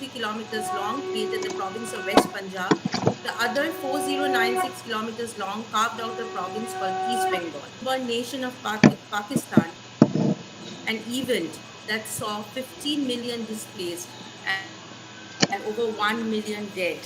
133 kilometers long, created the province of West Punjab. The other 4096 kilometers long carved out a province called East Bengal. One nation of Pakistan, an event that saw 15 million displaced and over 1 million dead.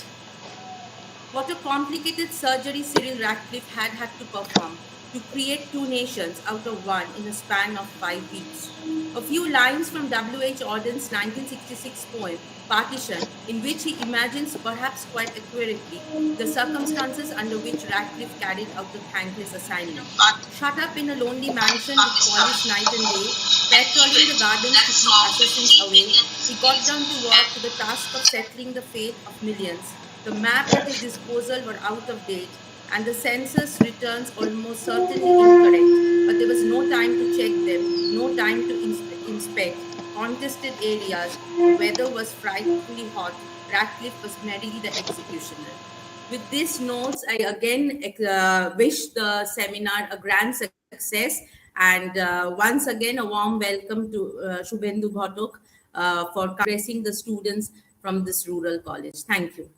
What a complicated surgery Cyril Ratcliffe had to perform to create two nations out of one in a span of 5 weeks. A few lines from W.H. Auden's 1966 poem, Partition, in which he imagines, perhaps quite accurately, the circumstances under which Ratcliffe carried out the thankless assignment. Shut up in a lonely mansion with police night and day, patrolling the gardens to keep assassins away, he got down to work to the task of settling the fate of millions. The map at his disposal were out of date, and the census returns almost certainly incorrect. But there was no time to check them, no time to inspect contested areas. The weather was frightfully hot. Ratcliffe was merely the executioner. With these notes, I again wish the seminar a grand success. And once again, a warm welcome to Shubhendu Bhatok for addressing the students from this rural college. Thank you.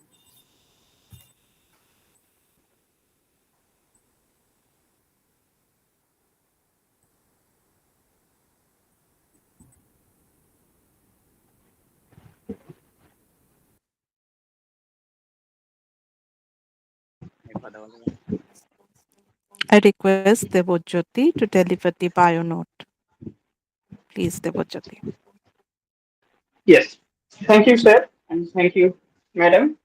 I request Devojyoti to deliver the bio note. Please, Devojyoti. Yes. Thank you, sir, and thank you, madam.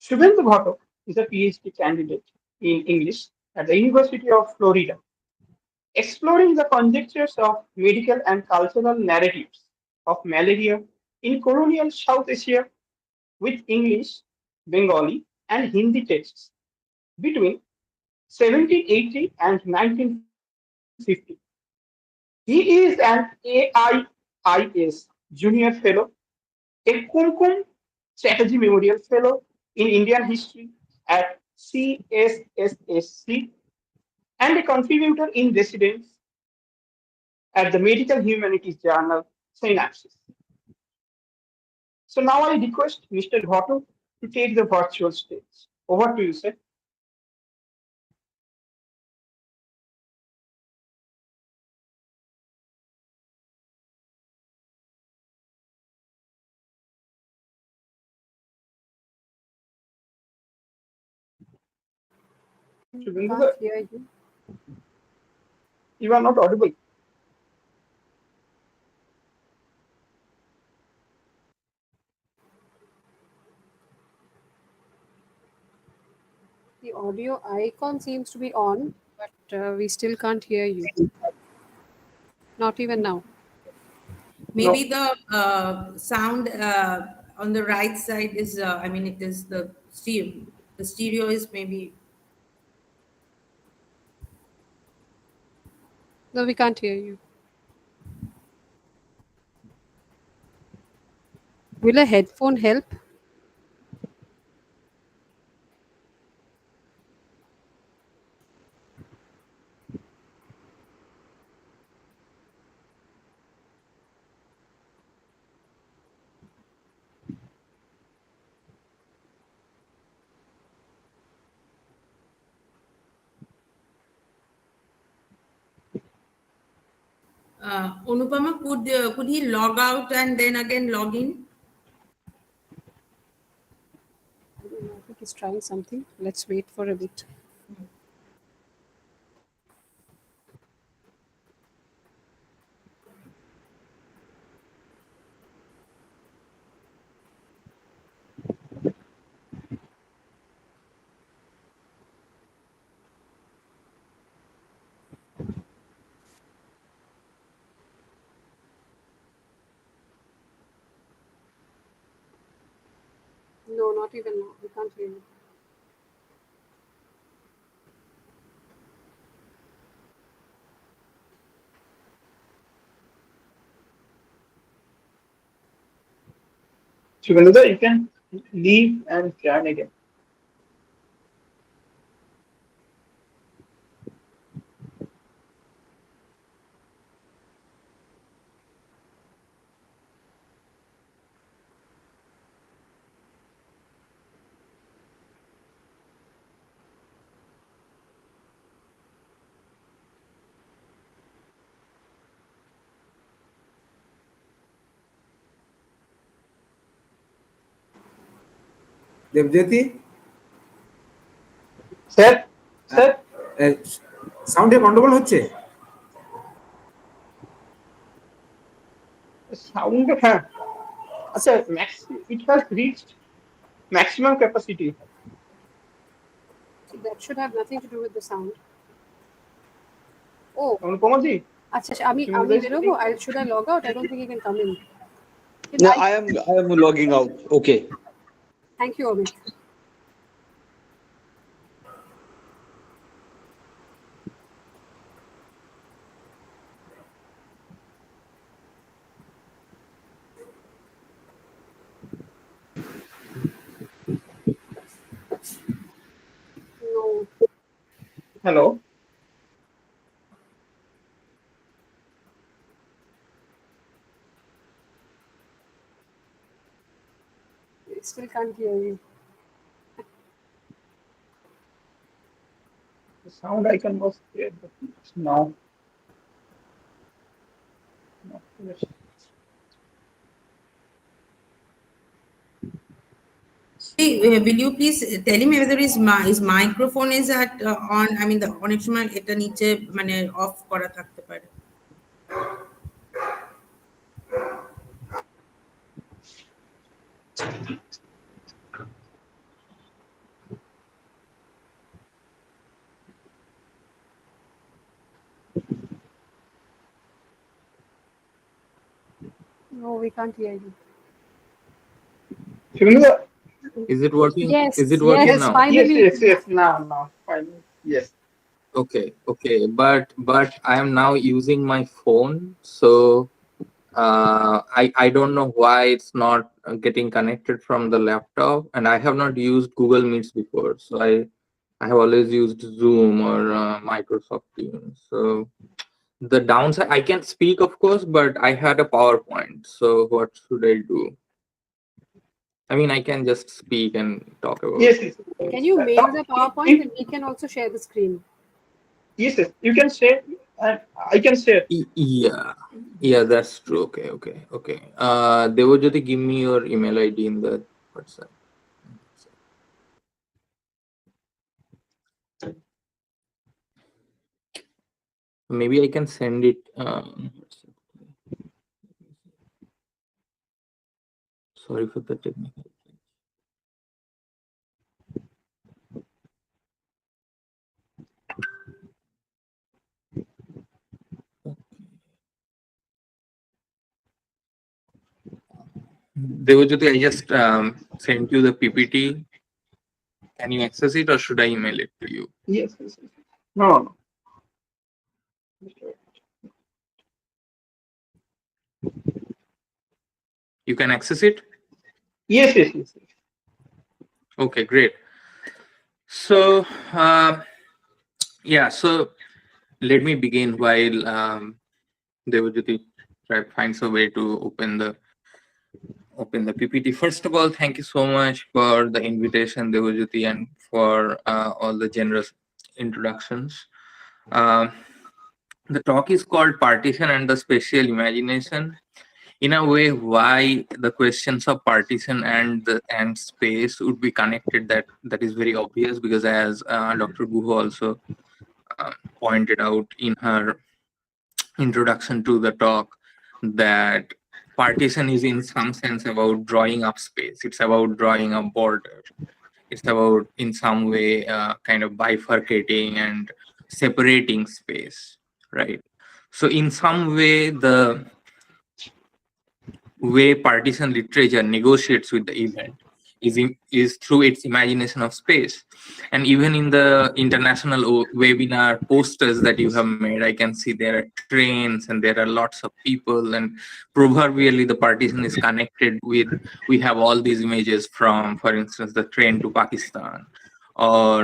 Shubhendu Bhatt is a PhD candidate in English at the University of Florida, exploring the conjectures of medical and cultural narratives of malaria in colonial South Asia with English, Bengali, and Hindi texts between 1780 and 1950. He is an AIIS Junior Fellow, a Kumkum Chatterjee Memorial Fellow in Indian History at CSSSC, and a contributor in residence at the Medical Humanities Journal, Synapses. So now I request Mr. Bhattu to take the virtual stage. Over to you, sir. Shubhendu Can't sir, hear you. you are not audible. The audio icon seems to be on, but we still can't hear you. Not even now. No. Maybe the sound on the right side is, I mean, it is the stereo. The stereo is maybe. No, we can't hear you. Will a headphone help? Anupama, could he log out and then again log in? I don't know. I think he's trying something. Let's wait for a bit. No, not even now. We can't hear you. Shubhendu sir, you can leave and join again. Debjyoti, sir, ah, sir, ah, সাউন্ডে গন্ডগোল হচ্ছে? Sound, হ্যাঁ, আচ্ছা, it has reached maximum capacity. So that should have nothing to do with the sound. Oh, Anupama জি, আচ্ছা আচ্ছা, আমি Shimul আমি bhai বেরোবো? speaking. Should I log out? I don't think you can come in. No, I am logging out. Okay. Thank you, Amit. No, Hello. I still can't hear you. The sound icon was there, but now. Yes. Hey, will you please tell him whether his microphone is at on? I mean, the অনেক সময় এটা নিচে মানে of করা থাকতে পারে। No, we can't hear you. Shimul, Is it working? Yes, Is it working yes, yes, now? yes, finally. yes, yes. Now, finally, yes. Okay. But I am now using my phone, so I don't know why it's not getting connected from the laptop, and I have not used Google Meets before, so I have always used Zoom or Microsoft Teams. So the downside, I can speak, of course, but I had a PowerPoint. So what should I do? I mean, I can just speak and talk about Yes, yes. Can things. you mail the PowerPoint If, and we can also share the screen? yes, yes, you can share, and I can share. Yeah, that's true. Okay. Devojyoti, give me your email ID in the WhatsApp. Maybe I can send it. Sorry for the technical. Devojyoti, I just sent you the PPT. Can you access it, or should I email it to you? Yes, yes, yes. No, no. You can access it? Yes, yes, yes, yes. Okay, great. So, so let me begin while Devojyoti finds a way to open the PPT. First of all, thank you so much for the invitation, Devojyoti, and for all the generous introductions. The talk is called Partition and the Spatial Imagination. In a way, why the questions of partition and space would be connected, that is very obvious, because as Dr. Guho also pointed out in her introduction to the talk, that partition is in some sense about drawing up space. It's about drawing a border. It's about in some way kind of bifurcating and separating space, right? So in some way, the way partition literature negotiates with the event is through its imagination of space. And even in the international webinar posters that you have made, I can see there are trains and there are lots of people, and proverbially the partition is connected with, we have all these images from, for instance, the train to Pakistan, or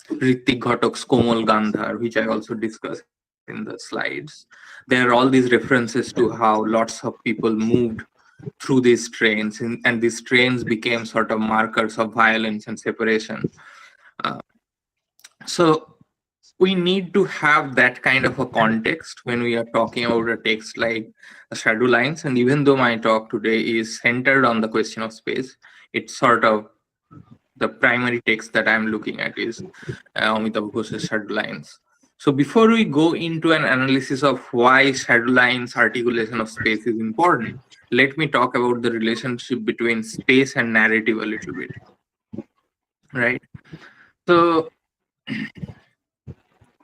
Ritik Ghatok's Komal Gandhar, which I also discussed in the slides. There are all these references to how lots of people moved through these trains, and these trains became sort of markers of violence and separation. Uh, so we need to have that kind of a context when we are talking about a text like Shadow Lines. And even though my talk today is centered on the question of space, it's sort of the primary text that I'm looking at is Amitav Ghosh's Shadow Lines. So before we go into an analysis of why shadow lines articulation of space is important, let me talk about the relationship between space and narrative a little bit, right? So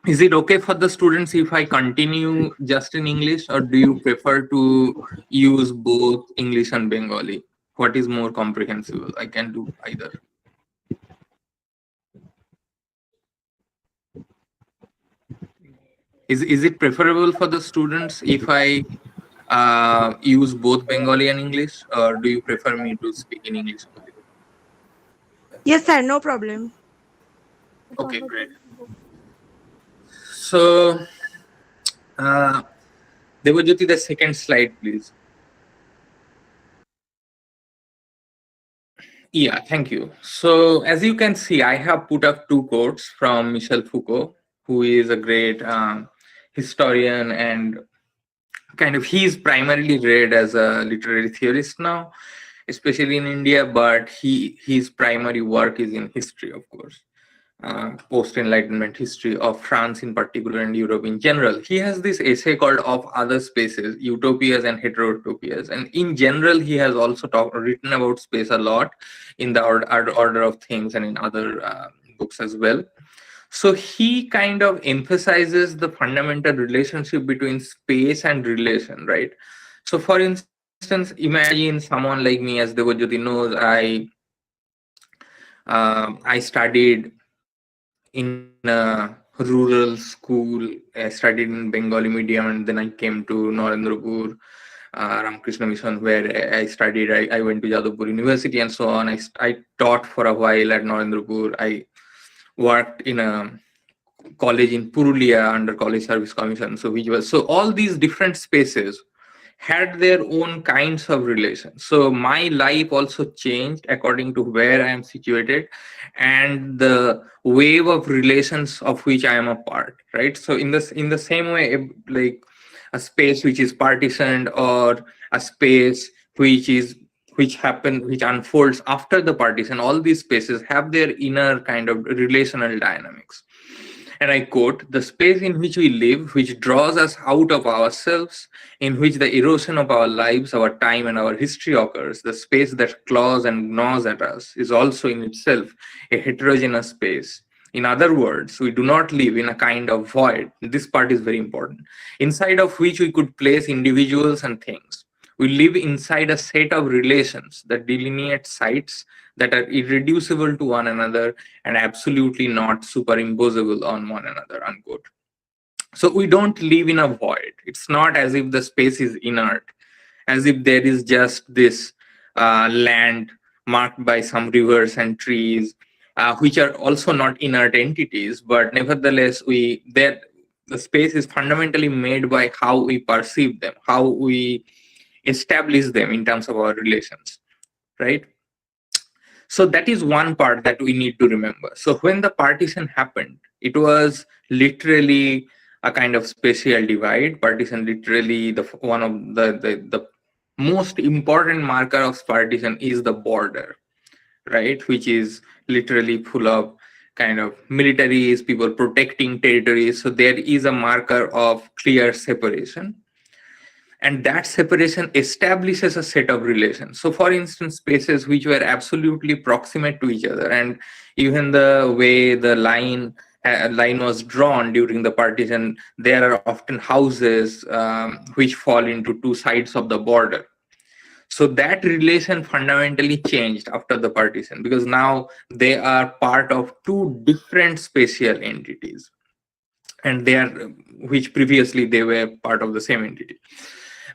is it okay for the students if I continue just in English, or do you prefer to use both English and Bengali? What is more comprehensible? I can do either. Is it preferable for the students if I use both Bengali and English, or do you prefer me to speak in English only? Yes, sir, no problem. Okay, great. So, Devajyoti, the second slide, please. Yeah, thank you. So, as you can see, I have put up two quotes from Michel Foucault, who is a great historian, and kind of he's primarily read as a literary theorist now, especially in India, but his primary work is in history, of course. Post-Enlightenment history of France in particular and Europe in general. He has this essay called Of Other Spaces, Utopias and Heterotopias. And in general, he has also written about space a lot in the order of things and in other books as well. So he kind of emphasizes the fundamental relationship between space and relation, right? So for instance, imagine someone like me, as Devajyoti knows, I studied in a rural school. I studied in Bengali medium, and then I came to Narendrapur Ramakrishna Mission, where I studied. I went to Jadavpur University and so on. I taught for a while at Narendrapur. I worked in a college in Purulia under College Service Commission. So all these different spaces had their own kinds of relations. So my life also changed according to where I am situated and the wave of relations of which I am a part, right? So in the same way, like a space which is partitioned or a space which unfolds after the partition, all these spaces have their inner kind of relational dynamics. And I quote, "The space in which we live, which draws us out of ourselves, in which the erosion of our lives, our time, and our history occurs, the space that claws and gnaws at us, is also in itself a heterogeneous space. In other words, we do not live in a kind of void." This part is very important. "Inside of which we could place individuals and things. We live inside a set of relations that delineate sites that are irreducible to one another and absolutely not superimposable on one another," unquote. So we don't live in a void. It's not as if the space is inert, as if there is just this land marked by some rivers and trees, which are also not inert entities, but nevertheless, the space is fundamentally made by how we perceive them, how we establish them in terms of our relations, right? So that is one part that we need to remember. So when the partition happened, it was literally a kind of spatial divide. Partition literally one of the most important marker of partition is the border, right? Which is literally full of kind of militaries, people protecting territories. So there is a marker of clear separation. And that separation establishes a set of relations. So for instance, spaces which were absolutely proximate to each other, and even the way the line was drawn during the partition, there are often houses which fall into two sides of the border. So that relation fundamentally changed after the partition, because now they are part of two different spatial entities, and they are, which previously they were part of the same entity.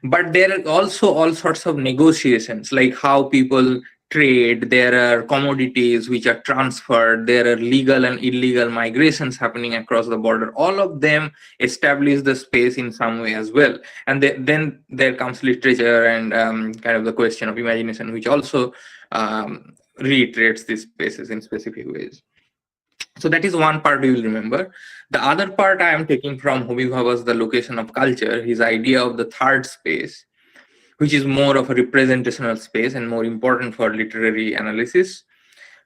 But there are also all sorts of negotiations, like how people trade. There are commodities which are transferred. There are legal and illegal migrations happening across the border. All of them establish the space in some way as well. And then there comes literature and kind of the question of imagination, which also reiterates these spaces in specific ways. So that is one part you will remember. The other part I am taking from Homi Bhabha's The Location of Culture, his idea of the third space, which is more of a representational space and more important for literary analysis,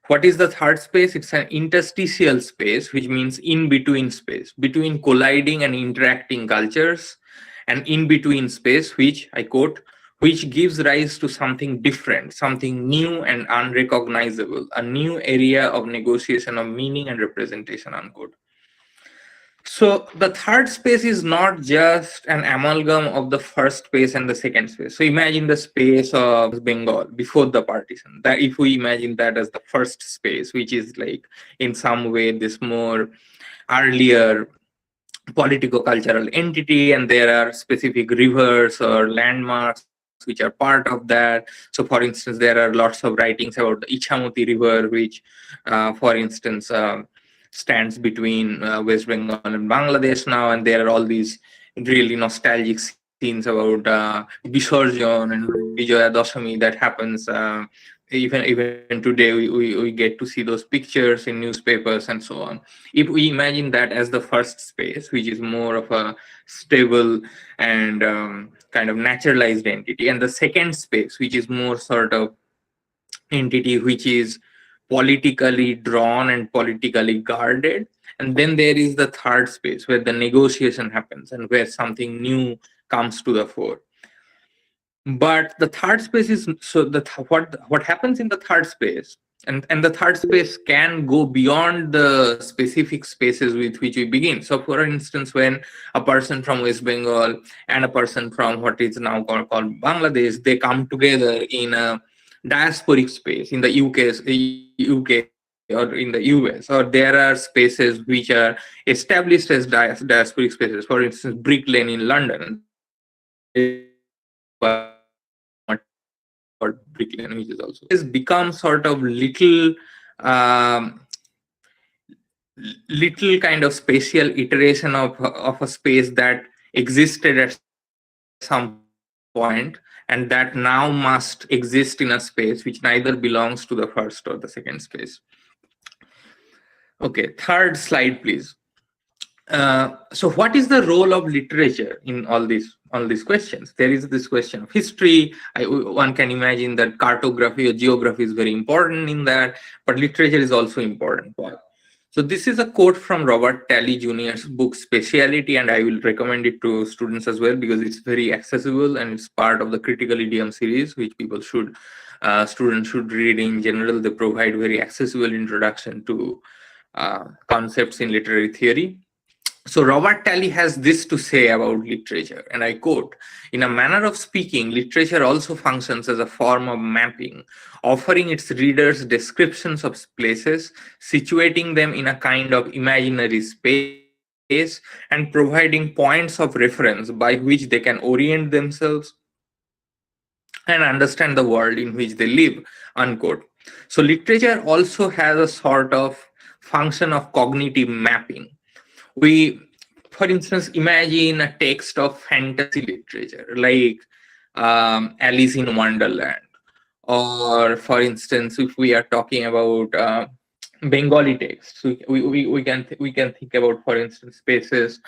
What is the third space? It's an interstitial space, which means in between space, between colliding and interacting cultures, and in between space, which I quote, which gives rise to something different, something new and unrecognizable, a new area of negotiation of meaning and representation, unquote. So the third space is not just an amalgam of the first space and the second space. So imagine the space of Bengal before the partition. That if we imagine that as the first space, which is like in some way this more earlier political cultural entity, and there are specific rivers or landmarks which are part of that. So for instance, there are lots of writings about the Ichamoti river, which for instance stands between West Bengal and Bangladesh now, and there are all these really nostalgic scenes about Visarjon and Vijaya Dashami that happens. Even today, we get to see those pictures in newspapers and so on. If we imagine that as the first space, which is more of a stable and kind of naturalized entity, and the second space, which is more sort of entity which is politically drawn and politically guarded, and then there is the third space where the negotiation happens and where something new comes to the fore. But the third space is so what happens in the third space, and the third space can go beyond the specific spaces with which we begin. So for instance, when a person from West Bengal and a person from what is now called Bangladesh, they come together in a diasporic space in the UK or in the US, or there are spaces which are established as diasporic spaces. For instance, Brick Lane in London, and there is called Brick Lane, which is also has become sort of um, little kind of spatial iteration of a space that existed at some point, and that now must exist in a space which neither belongs to the first or the second space. Okay, third slide, please. So what is the role of literature in all these questions? There is this question of history. One can imagine that cartography or geography is very important in that, but literature is also important. So this is a quote from Robert Talley Jr.'s book Speciality, and I will recommend it to students as well because it's very accessible and it's part of the critical idiom series, which students should read in general. They provide very accessible introduction to concepts in literary theory. So Robert Talley has this to say about literature, and I quote, "In a manner of speaking, literature also functions as a form of mapping, offering its readers descriptions of places, situating them in a kind of imaginary space, and providing points of reference by which they can orient themselves and understand the world in which they live," unquote. So literature also has a sort of function of cognitive mapping. We, for instance, imagine a text of fantasy literature like Alice in Wonderland, or for instance, if we are talking about Bengali texts, we can think about, for instance, spaces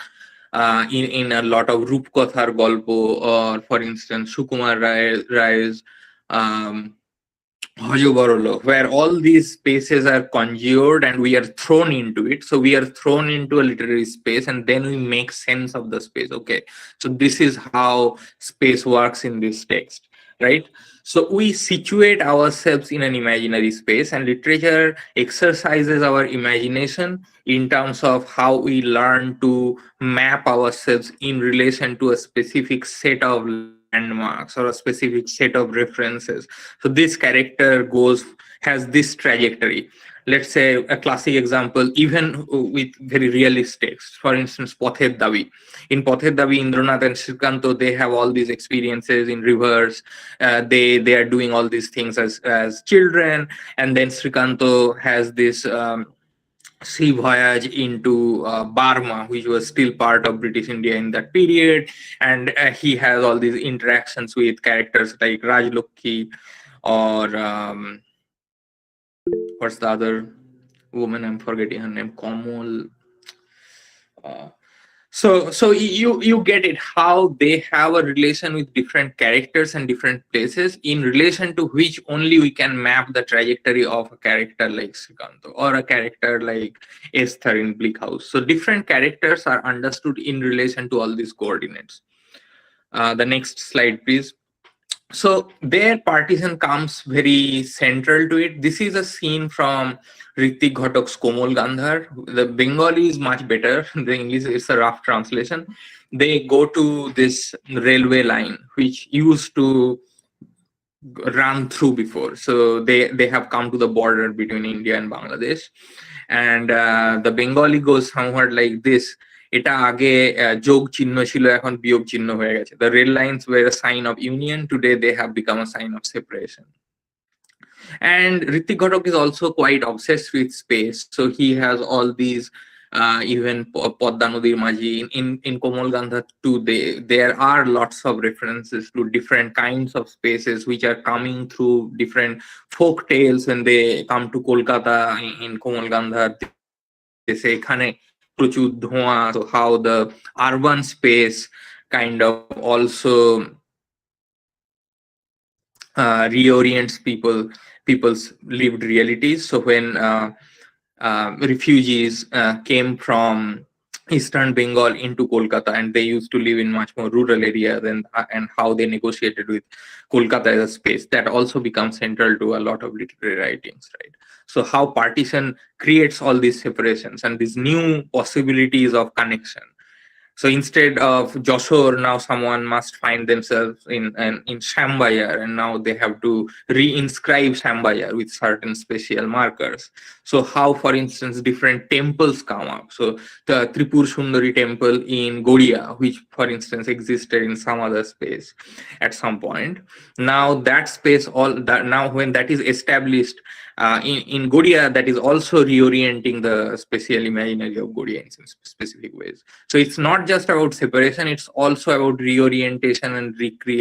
in a lot of Rupkothar Golpo, or for instance, Sukumar Rai's Hojo Borolo, where all these spaces are conjured and we are thrown into it. So we are thrown into a literary space and then we make sense of the space. Okay, so this is how space works in this text, right? So we situate ourselves in an imaginary space, and literature exercises our imagination in terms of how we learn to map ourselves in relation to a specific set of landmarks or a specific set of references. So this character has this trajectory. Let's say a classic example, even with very realist text, for instance, Pother Dabi. In Pother Dabi, Indranath and Srikanto, they have all these experiences in rivers. They are doing all these things as children, and then Srikanto has this sea voyage into Burma, which was still part of British India in that period, and he has all these interactions with characters like Rajlokhi, or what's the other woman? I'm forgetting her name. Komal. Uh, So you get it, how they have a relation with different characters and different places, in relation to which only we can map the trajectory of a character like Srikanto or a character like Esther in Bleak House. So different characters are understood in relation to all these coordinates. The next slide, please. So their partition comes very central to it. This is a scene from Ritik Ghatok's Komol Gandhar. The Bengali is much better. The English is a rough translation. They go to this railway line which used to run through before. So they have come to the border between India and Bangladesh. And the Bengali goes somewhat like this. এটা আগে যোগ চিহ্ন ছিল, এখন বিয়োগ চিহ্ন হয়ে গেছে. The rail lines were a sign of union. Today they have become a sign of separation. And Ritik Ghatok is also quite obsessed with space. So he has all these even Podda Nodir Maji in Komol Gandhar too. There are lots of references to different kinds of spaces which are coming through different folk tales. When they come to Kolkata in Komol Gandhar, they say এখানে প্রচুর ধোঁয়া. So how the urban space kind of also reorients people's lived realities. So when refugees came from Eastern Bengal into Kolkata, and they used to live in much more rural areas, and how they negotiated with Kolkata as a space, that also becomes central to a lot of literary writings, right? So how partition creates all these separations and these new possibilities of connection. So instead of Joshore, now someone must find themselves in Shambayar, and now they have to reinscribe Shambayar with certain special markers. So how, for instance, different temples come up. So the Tripur Sundari temple in Goria, which for instance existed in some other space at some point. Now that space, all that, now when that is established in Goria, that is also reorienting the spatial imaginary of Goria in specific ways. So it's not just about separation, it's also about reorientation and recreation